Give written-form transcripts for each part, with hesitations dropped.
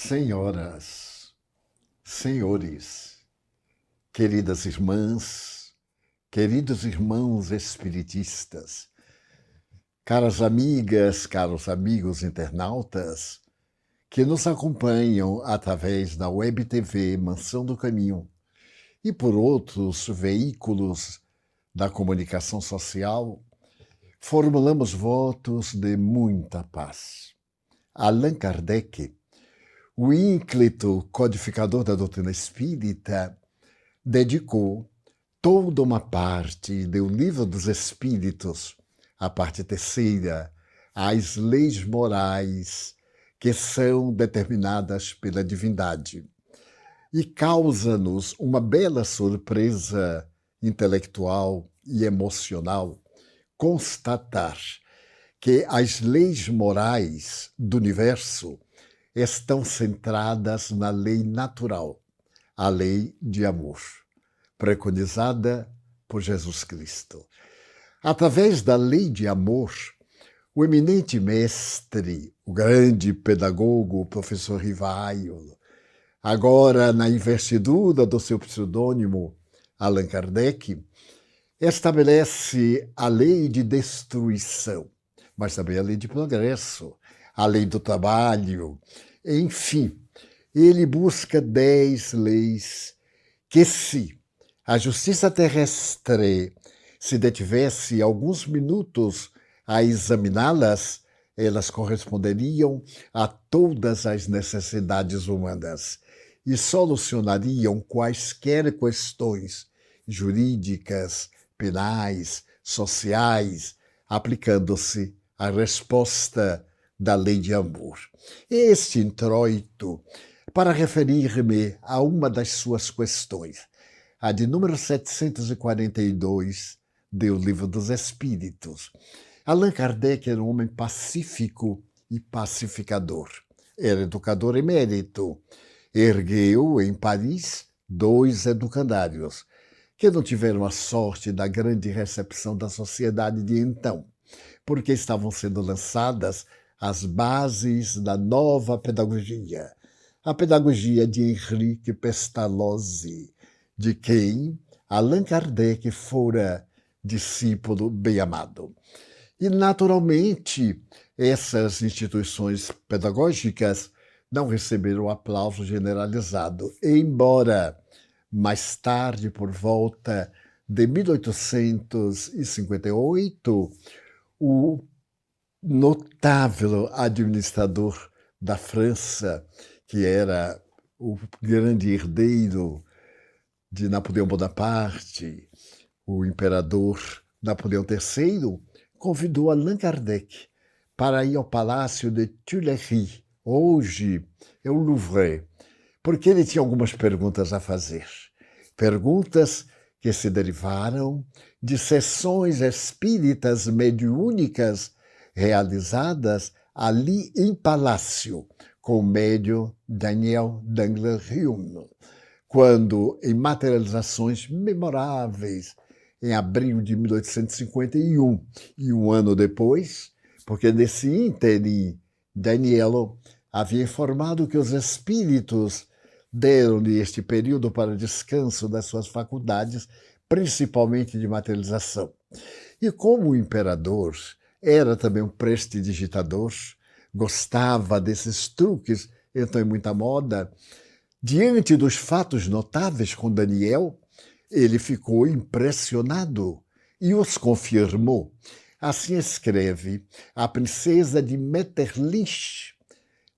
Senhoras, senhores, queridas irmãs, queridos irmãos espiritistas, caras amigas, caros amigos internautas que nos acompanham através da Web TV Mansão do Caminho e por outros veículos da comunicação social, formulamos votos de muita paz. Allan Kardec, o ínclito codificador da doutrina espírita, dedicou toda uma parte do Livro dos Espíritos, a parte terceira, às leis morais que são determinadas pela divindade. E causa-nos uma bela surpresa intelectual e emocional constatar que as leis morais do universo estão centradas na lei natural, a lei de amor, preconizada por Jesus Cristo. Através da lei de amor, o eminente mestre, o grande pedagogo, o professor Rivaio, agora na investidura do seu pseudônimo Allan Kardec, estabelece a lei de destruição, mas também a lei de progresso, a lei do trabalho, enfim, ele busca 10 leis que, se a justiça terrestre se detivesse alguns minutos a examiná-las, elas corresponderiam a todas as necessidades humanas e solucionariam quaisquer questões jurídicas, penais, sociais, aplicando-se a resposta da lei de amor. Este introito para referir-me a uma das suas questões, a de número 742 do Livro dos Espíritos. Allan Kardec era um homem pacífico e pacificador. Era educador emérito. Ergueu em Paris 2 educandários, que não tiveram a sorte da grande recepção da sociedade de então, porque estavam sendo lançadas as bases da nova pedagogia, a pedagogia de Henrique Pestalozzi, de quem Allan Kardec fora discípulo bem-amado. E, naturalmente, essas instituições pedagógicas não receberam aplauso generalizado, embora mais tarde, por volta de 1858, o notável administrador da França, que era o grande herdeiro de Napoleão Bonaparte, o imperador Napoleão III, convidou Allan Kardec para ir ao Palácio de Tuileries, hoje é o Louvre, porque ele tinha algumas perguntas a fazer. Perguntas que se derivaram de sessões espíritas mediúnicas realizadas ali em Palácio, com o médium Daniel Dengler-Hume, quando, em materializações memoráveis, em abril de 1851, e um ano depois, porque nesse ínterim, Daniel havia informado que os espíritos deram-lhe este período para descanso das suas faculdades, principalmente de materialização. E como o imperador era também um prestidigitador, gostava desses truques, então em muita moda, diante dos fatos notáveis com Daniel, ele ficou impressionado e os confirmou. Assim escreve a princesa de Metternich,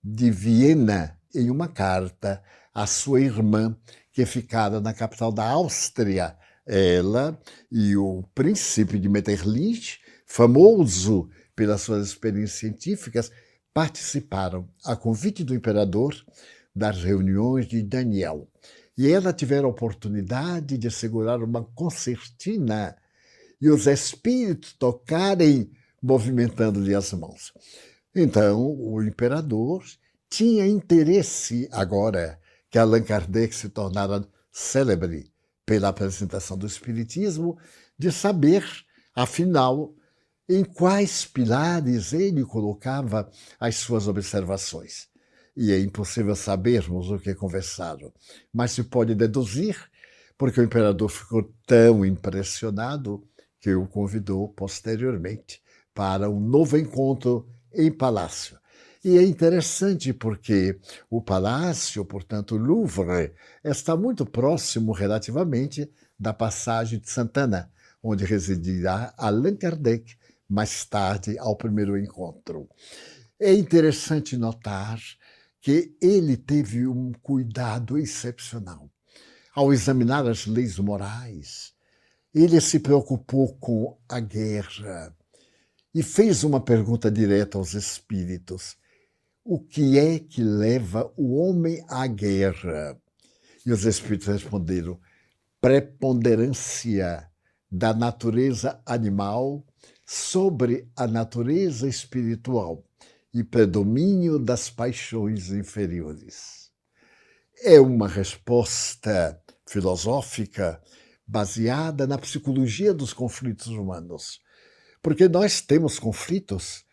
de Viena, em uma carta à sua irmã, que ficara na capital da Áustria. Ela e o príncipe de Metternich, famoso pelas suas experiências científicas, participaram, a convite do imperador, das reuniões de Daniel. E ela tiveram a oportunidade de segurar uma concertina e os espíritos tocarem, movimentando-lhe as mãos. Então, o imperador tinha interesse, agora que Allan Kardec se tornara célebre pela apresentação do Espiritismo, de saber, afinal, em quais pilares ele colocava as suas observações. e é impossível sabermos o que conversaram, mas se pode deduzir, porque o imperador ficou tão impressionado que o convidou posteriormente para um novo encontro em palácio. E é interessante porque o palácio, portanto, o Louvre, está muito próximo relativamente da passagem de Santana, onde residirá Allan Kardec mais tarde ao primeiro encontro. É interessante notar que ele teve um cuidado excepcional. Ao examinar as leis morais, ele se preocupou com a guerra e fez uma pergunta direta aos espíritos: o que é que leva o homem à guerra? E os espíritos responderam: preponderância da natureza animal sobre a natureza espiritual e predomínio das paixões inferiores. É uma resposta filosófica baseada na psicologia dos conflitos humanos, porque nós temos conflitos,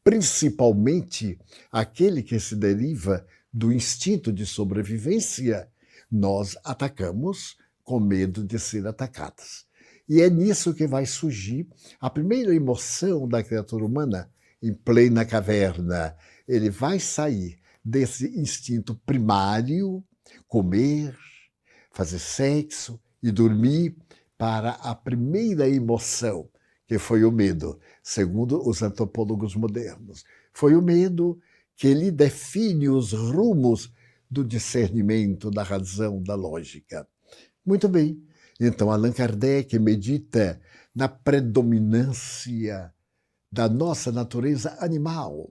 principalmente aquele que se deriva do instinto de sobrevivência. Nós atacamos com medo de ser atacados. E é nisso que vai surgir a primeira emoção da criatura humana em plena caverna. Ele vai sair desse instinto primário, comer, fazer sexo e dormir, para a primeira emoção, que foi o medo, segundo os antropólogos modernos. Foi o medo que lhe define os rumos do discernimento, da razão, da lógica. Muito bem. Então, Allan Kardec medita na predominância da nossa natureza animal,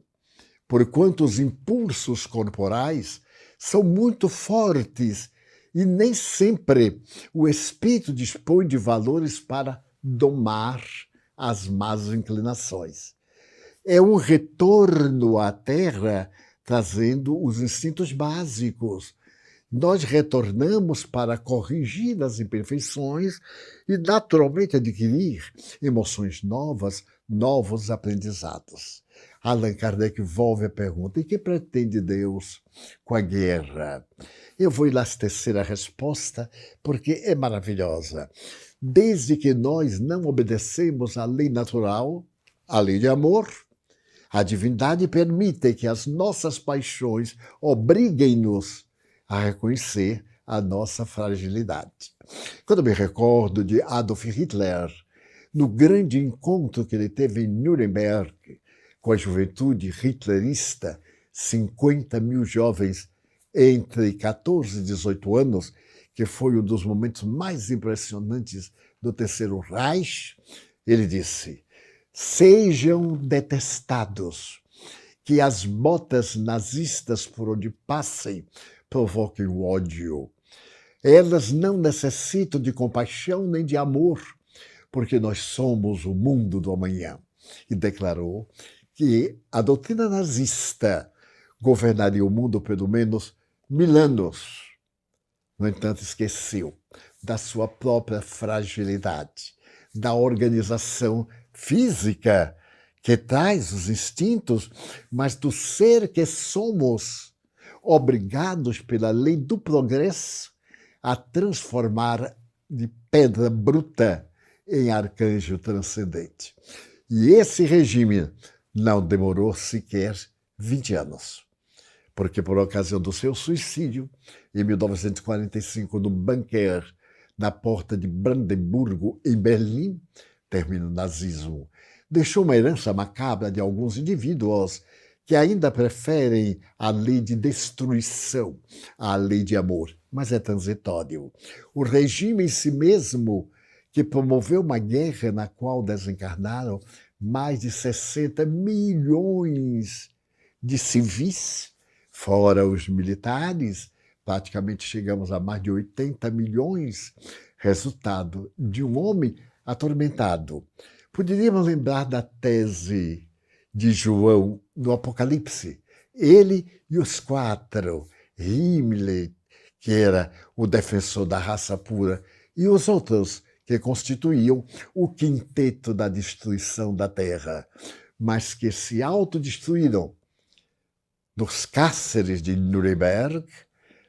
porquanto os impulsos corporais são muito fortes e nem sempre o espírito dispõe de valores para domar as más inclinações. É um retorno à Terra trazendo os instintos básicos. Nós retornamos para corrigir as imperfeições e, naturalmente, adquirir emoções novas, novos aprendizados. Allan Kardec volve a pergunta: e que pretende Deus com a guerra? Eu vou elastecer a resposta porque é maravilhosa. Desde que nós não obedecemos à lei natural, à lei de amor, a divindade permite que as nossas paixões obriguem-nos a reconhecer a nossa fragilidade. Quando me recordo de Adolf Hitler, no grande encontro que ele teve em Nuremberg com a juventude hitlerista, 50 mil jovens entre 14 e 18 anos, que foi um dos momentos mais impressionantes do Terceiro Reich, ele disse: sejam detestados, que as botas nazistas por onde passem provoquem o ódio. Elas não necessitam de compaixão nem de amor, porque nós somos o mundo do amanhã. E declarou que a doutrina nazista governaria o mundo pelo menos 1000 anos. No entanto, esqueceu da sua própria fragilidade, da organização física que traz os instintos, mas do ser que somos, obrigados pela lei do progresso a transformar de pedra bruta em arcanjo transcendente. E esse regime não demorou sequer 20 anos, porque por ocasião do seu suicídio, em 1945, no bunker na porta de Brandemburgo, em Berlim, termina o nazismo. Deixou uma herança macabra de alguns indivíduos que ainda preferem a lei de destruição à lei de amor, mas é transitório. O regime em si mesmo, que promoveu uma guerra na qual desencarnaram mais de 60 milhões de civis, fora os militares, praticamente chegamos a mais de 80 milhões, resultado de um homem atormentado. Poderíamos lembrar da tese de João no Apocalipse. Ele e os 4, Himmler, que era o defensor da raça pura, e os outros, que constituíam o quinteto da destruição da Terra, mas que se autodestruíram Nos cárceres de Nuremberg,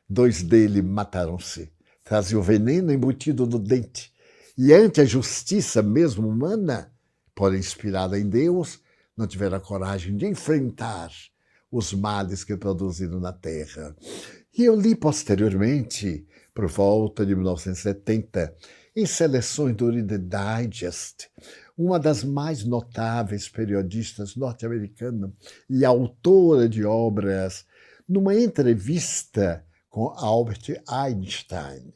2 deles mataram-se. Traziam veneno embutido no dente. E ante a justiça mesmo humana, porém inspirada em Deus, não tiveram a coragem de enfrentar os males que produziram na Terra. E eu li posteriormente, por volta de 1970, em seleções do Reader's Digest, uma das mais notáveis periodistas norte-americanas e autora de obras, numa entrevista com Albert Einstein.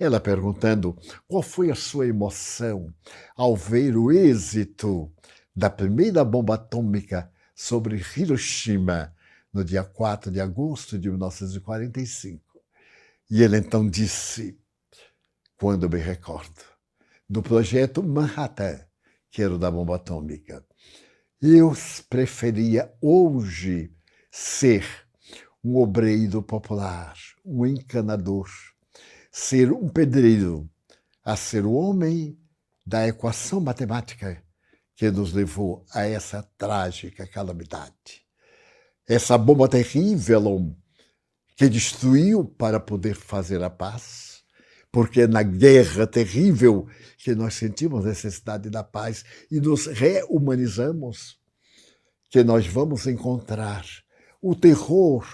Ela perguntando qual foi a sua emoção ao ver o êxito da primeira bomba atômica sobre Hiroshima no dia 4 de agosto de 1945. E ele então disse, quando me recordo, do projeto Manhattan, que era o da bomba atômica, eu preferia hoje ser um obreiro popular, um encanador, ser um pedreiro, a ser o homem da equação matemática que nos levou a essa trágica calamidade. Essa bomba terrível que destruiu para poder fazer a paz, porque é na guerra terrível que nós sentimos a necessidade da paz e nos rehumanizamos, que nós vamos encontrar o terror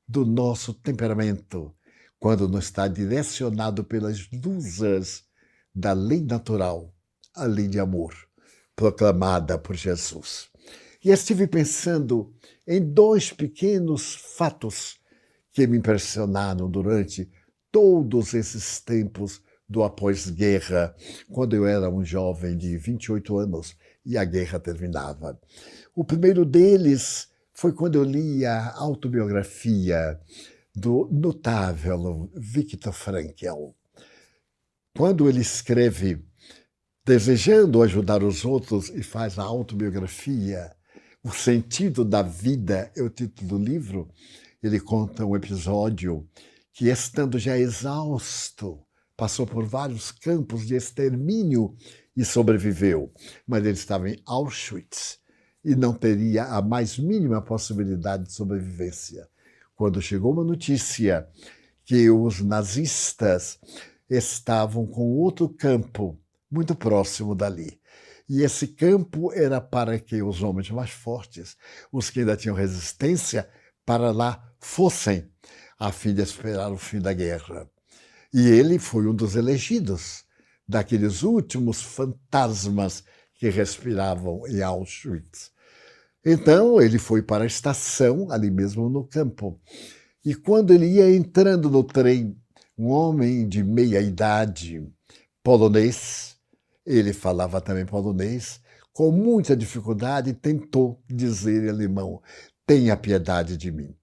do nosso temperamento, quando não está direcionado pelas luzes da lei natural, a lei de amor, proclamada por Jesus. E estive pensando em 2 pequenos fatos que me impressionaram durante todos esses tempos do após-guerra, quando eu era um jovem de 28 anos e a guerra terminava. O primeiro deles foi quando eu li a autobiografia do notável Viktor Frankl. Quando ele escreve desejando ajudar os outros e faz a autobiografia, O Sentido da Vida é o título do livro, ele conta um episódio que, estando já exausto, passou por vários campos de extermínio e sobreviveu, mas ele estava em Auschwitz e não teria a mais mínima possibilidade de sobrevivência. Quando chegou uma notícia que os nazistas estavam com outro campo muito próximo dali. E esse campo era para que os homens mais fortes, os que ainda tinham resistência, para lá fossem, a fim de esperar o fim da guerra. E ele foi um dos elegidos, daqueles últimos fantasmas que respiravam em Auschwitz. Então, ele foi para a estação, ali mesmo no campo. E quando ele ia entrando no trem, um homem de meia idade, polonês, ele falava também polonês, com muita dificuldade, tentou dizer em alemão, tenha piedade de mim.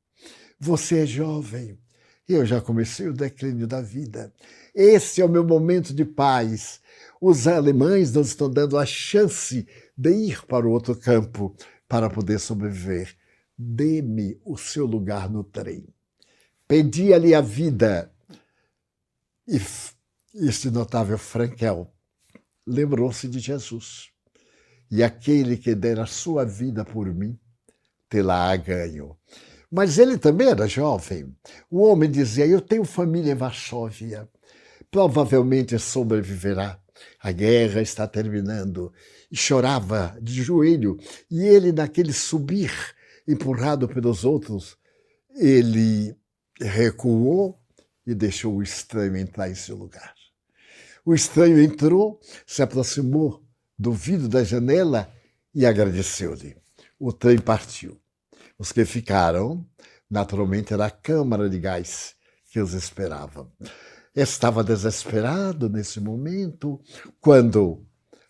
Você é jovem, eu já comecei o declínio da vida. Esse é o meu momento de paz. Os alemães nos estão dando a chance de ir para o outro campo para poder sobreviver. Dê-me o seu lugar no trem. Pedi-lhe a vida. E este notável Frankl lembrou-se de Jesus. E aquele que der a sua vida por mim, tê-la ganho. Mas ele também era jovem. O homem dizia, eu tenho família em Varsóvia. Provavelmente sobreviverá. A guerra está terminando. E chorava de joelho. E ele, naquele subir, empurrado pelos outros, ele recuou e deixou o estranho entrar em seu lugar. O estranho entrou, se aproximou do vidro da janela e agradeceu-lhe. O trem partiu. Os que ficaram, naturalmente, era a câmara de gás que os esperava. Estava desesperado nesse momento, quando,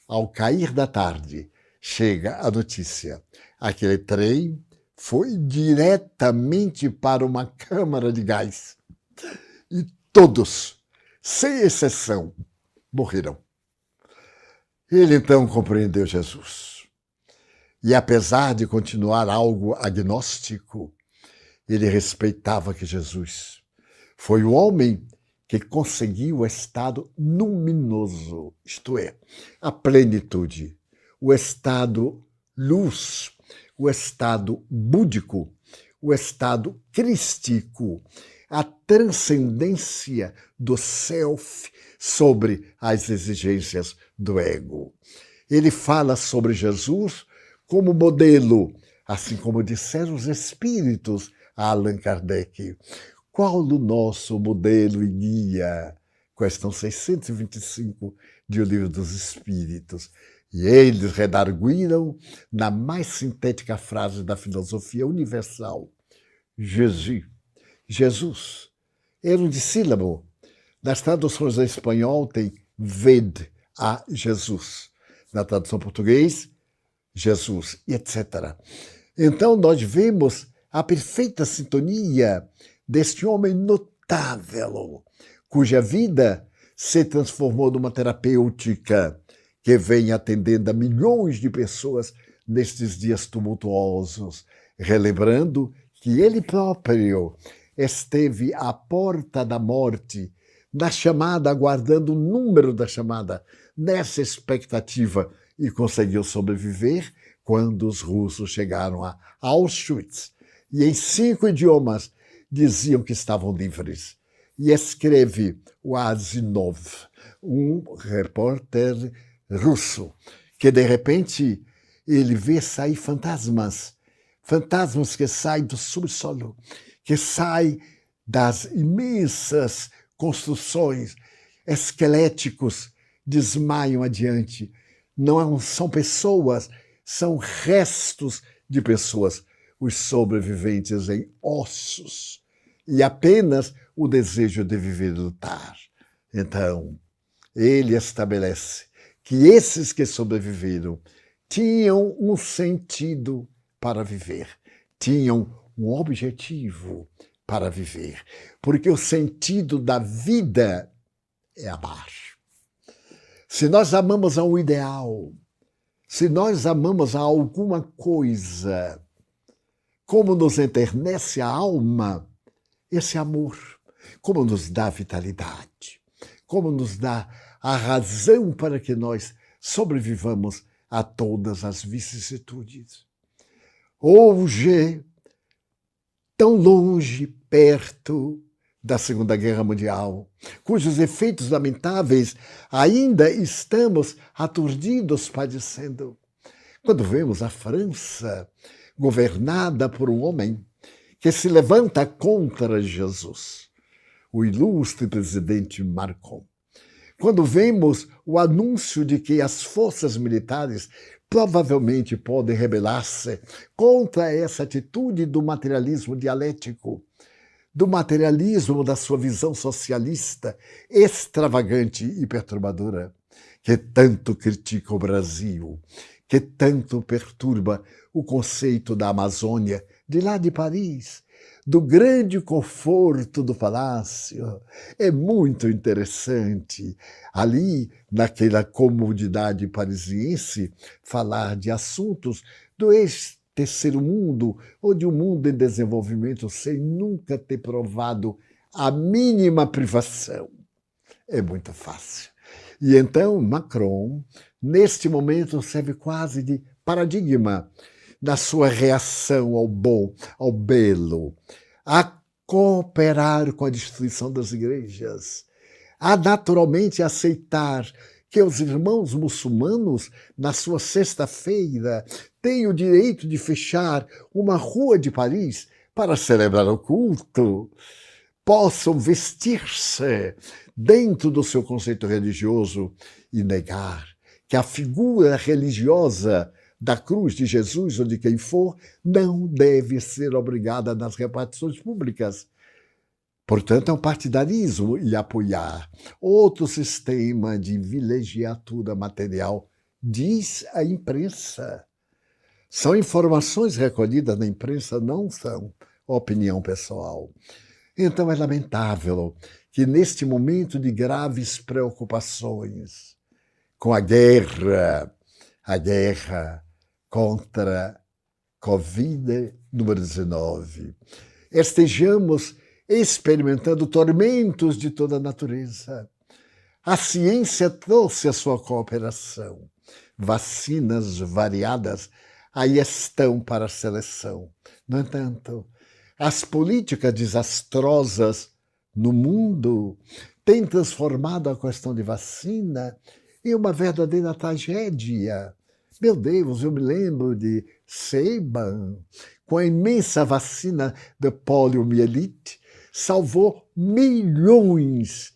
ao cair da tarde, chega a notícia. Aquele trem foi diretamente para uma câmara de gás. E todos, sem exceção, morreram. Ele então compreendeu Jesus. E apesar de continuar algo agnóstico, ele respeitava que Jesus foi o homem que conseguiu o estado luminoso, isto é, a plenitude, o estado luz, o estado búdico, o estado crístico, a transcendência do self sobre as exigências do ego. Ele fala sobre Jesus como modelo, assim como disseram os espíritos a Allan Kardec. Qual o nosso modelo e guia? Questão 625 de O Livro dos Espíritos. E eles redarguiram na mais sintética frase da filosofia universal: Jesus. Era um dissílabo. Nas traduções em espanhol tem ved a Jesus. Na tradução português, Jesus, e etc. Então nós vemos a perfeita sintonia deste homem notável, cuja vida se transformou numa terapêutica que vem atendendo a milhões de pessoas nestes dias tumultuosos, relembrando que ele próprio esteve à porta da morte, na chamada, aguardando o número da chamada, nessa expectativa, e conseguiu sobreviver quando os russos chegaram a Auschwitz. E em 5 idiomas diziam que estavam livres. E escreve o Azinov, um repórter russo, que de repente ele vê sair fantasmas que saem do subsolo, que saem das imensas construções, esqueléticos, desmaiam adiante. Não são pessoas, são restos de pessoas, os sobreviventes em ossos, e apenas o desejo de viver e lutar. Então, ele estabelece que esses que sobreviveram tinham um sentido para viver, tinham um objetivo para viver, porque o sentido da vida é amar. Se nós amamos a um ideal, se nós amamos a alguma coisa, como nos enternece a alma, esse amor, como nos dá vitalidade, como nos dá a razão para que nós sobrevivamos a todas as vicissitudes. Hoje, tão longe, perto da Segunda Guerra Mundial, cujos efeitos lamentáveis ainda estamos aturdidos padecendo. Quando vemos a França governada por um homem que se levanta contra Jesus, o ilustre presidente Macron. Quando vemos o anúncio de que as forças militares provavelmente podem rebelar-se contra essa atitude do materialismo dialético, do materialismo da sua visão socialista, extravagante e perturbadora, que tanto critica o Brasil, que tanto perturba o conceito da Amazônia, de lá de Paris, do grande conforto do palácio. É muito interessante, ali, naquela comodidade parisiense, falar de assuntos do ex-terceiro mundo ou de um mundo em desenvolvimento sem nunca ter provado a mínima privação. É muito fácil. E então Macron, neste momento, serve quase de paradigma na sua reação ao bom, ao belo, a cooperar com a destruição das igrejas, a naturalmente aceitar que os irmãos muçulmanos, na sua sexta-feira, têm o direito de fechar uma rua de Paris para celebrar o culto, possam vestir-se dentro do seu conceito religioso e negar que a figura religiosa da cruz de Jesus ou de quem for não deve ser obrigada nas repartições públicas. Portanto, é um partidarismo e apoiar outro sistema de vilegiatura material, diz a imprensa. São informações recolhidas na imprensa, não são opinião pessoal. Então é lamentável que neste momento de graves preocupações com a guerra contra Covid-19, estejamos experimentando tormentos de toda a natureza. A ciência trouxe a sua cooperação. Vacinas variadas aí estão para a seleção. No entanto, As políticas desastrosas no mundo têm transformado a questão de vacina em uma verdadeira tragédia. Meu Deus, eu me lembro de Seiban, com a imensa vacina da poliomielite, salvou milhões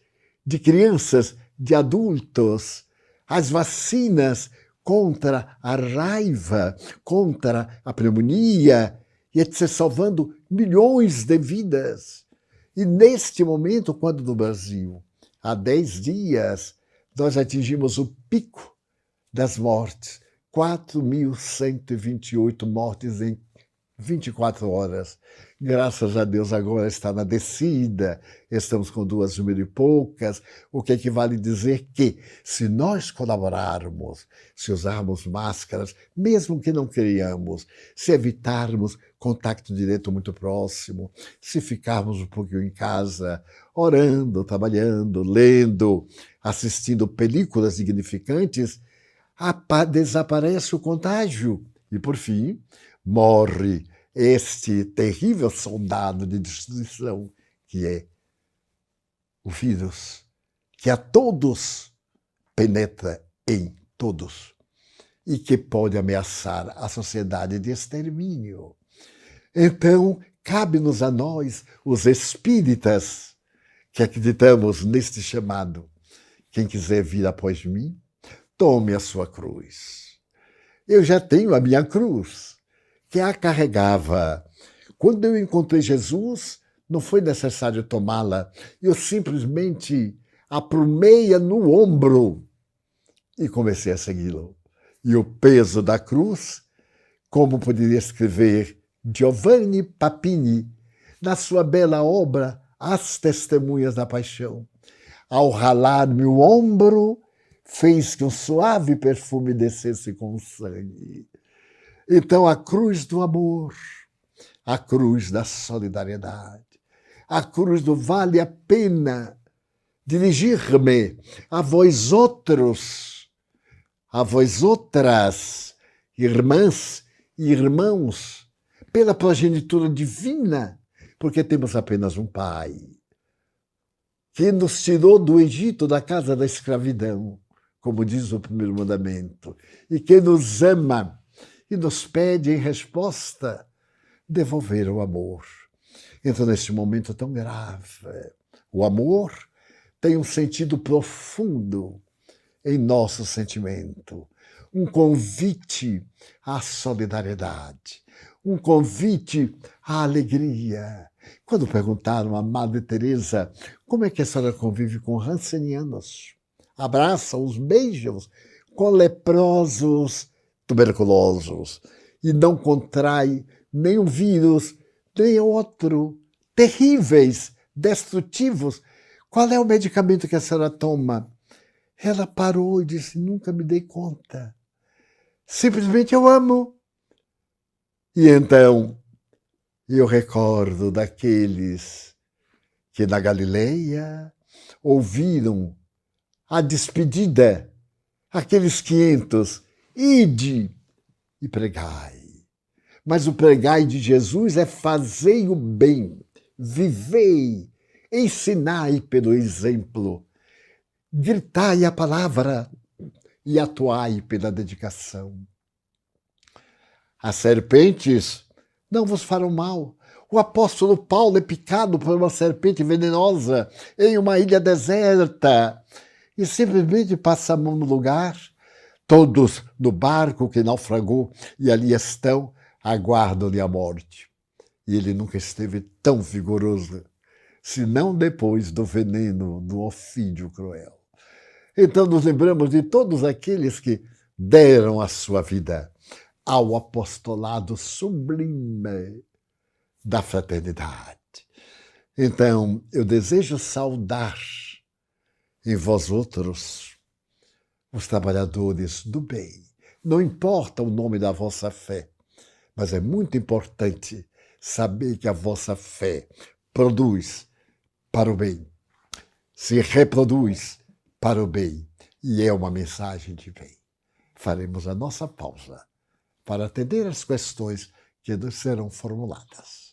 de crianças, de adultos. As vacinas contra a raiva, contra a pneumonia, e etc., salvando milhões de vidas. E neste momento, quando no Brasil, há 10 dias, nós atingimos o pico das mortes, 4.128 mortes em 24 horas. Graças a Deus agora está na descida, estamos com 2.000 e poucas, o que equivale a dizer que, se nós colaborarmos, se usarmos máscaras, mesmo que não queríamos, se evitarmos contato direto muito próximo, se ficarmos um pouquinho em casa, orando, trabalhando, lendo, assistindo películas significantes, desaparece o contágio. E, por fim, morre este terrível soldado de destruição que é o vírus, que a todos penetra em todos e que pode ameaçar a sociedade de extermínio. Então, cabe-nos a nós, os espíritas, que acreditamos neste chamado. Quem quiser vir após mim, tome a sua cruz. Eu já tenho a minha cruz, que a carregava. Quando eu encontrei Jesus, não foi necessário tomá-la. Eu simplesmente aprumei-a no ombro e comecei a segui-lo. E o peso da cruz, como poderia escrever Giovanni Papini, na sua bela obra As Testemunhas da Paixão. Ao ralar-me o ombro, fez que um suave perfume descesse com o sangue. Então, a cruz do amor, a cruz da solidariedade, a cruz do vale a pena dirigir-me a vós outros, a vós outras, irmãs e irmãos, pela progenitura divina, porque temos apenas um Pai, que nos tirou do Egito, da casa da escravidão, como diz o primeiro mandamento, e que nos ama e nos pede em resposta devolver o amor. Então, neste momento tão grave, o amor tem um sentido profundo em nosso sentimento, um convite à solidariedade, um convite à alegria. Quando perguntaram a Madre Teresa como é que a senhora convive com rancenianos, abraça-os, beija-os, com leprosos, tuberculosos, e não contrai nenhum vírus, nem outro, terríveis, destrutivos. Qual é o medicamento que a senhora toma? Ela parou e disse, nunca me dei conta. Simplesmente eu amo. E então, eu recordo daqueles que na Galileia ouviram a despedida, aqueles 500, ide e pregai. Mas o pregai de Jesus é fazei o bem, vivei, ensinai pelo exemplo, gritai a palavra e atuai pela dedicação. As serpentes não vos farão mal. O apóstolo Paulo é picado por uma serpente venenosa em uma ilha deserta e simplesmente passa a mão no lugar. Todos no barco que naufragou e ali estão, aguardam-lhe a morte. E ele nunca esteve tão vigoroso, senão depois do veneno do ofídio cruel. Então nos lembramos de todos aqueles que deram a sua vida ao apostolado sublime da fraternidade. Então, eu desejo saudar em vós outros os trabalhadores do bem. Não importa o nome da vossa fé, mas é muito importante saber que a vossa fé produz para o bem, se reproduz para o bem, e é uma mensagem de bem. Faremos a nossa pausa para atender às questões que nos serão formuladas.